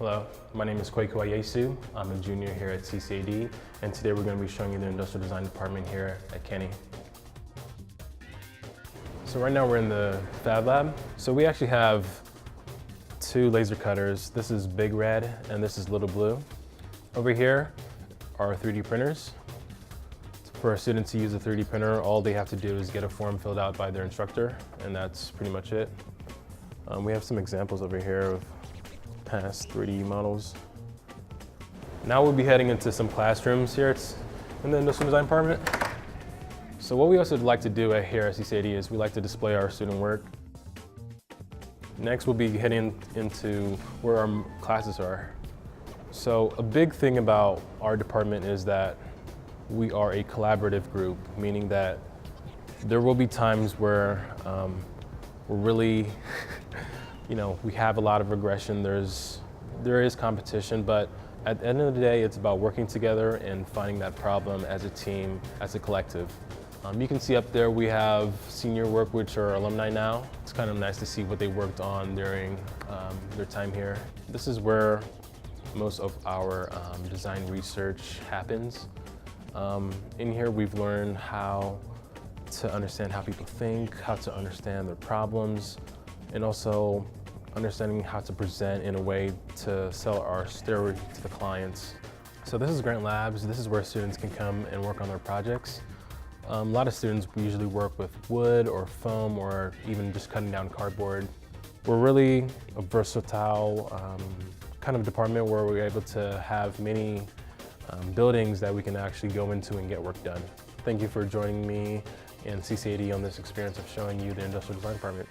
Hello, my name is Kwaku Ayesu. I'm a junior here at CCAD, and today we're going to be showing you the industrial design department here at Kenny. So right now we're in the Fab Lab. So we actually have two laser cutters. This is Big Red and this is Little Blue. Over here are 3D printers. For our students to use a 3D printer, all they have to do is get a form filled out by their instructor, and that's pretty much it. We have some examples over here of past 3D models. Now we'll be heading into some classrooms here in the industrial design department. So what we also like to do here at CCAD is we like to display our student work. Next we'll be heading into where our classes are. So a big thing about our department is that we are a collaborative group, meaning that there will be times where we're really, we have a lot of regression. There is competition, but at the end of the day, it's about working together and finding that problem as a team, as a collective. You can see up there we have senior work, which are alumni now. It's kind of nice to see what they worked on during their time here. This is where most of our design research happens. In here we've learned how to understand how people think, how to understand their problems, and also understanding how to present in a way to sell our story to the clients. So this is Grant Labs. This is where students can come and work on their projects. A lot of students usually work with wood or foam or even just cutting down cardboard. We're really a versatile kind of department where we're able to have many buildings that we can actually go into and get work done. Thank you for joining me and CCAD on this experience of showing you the industrial design department.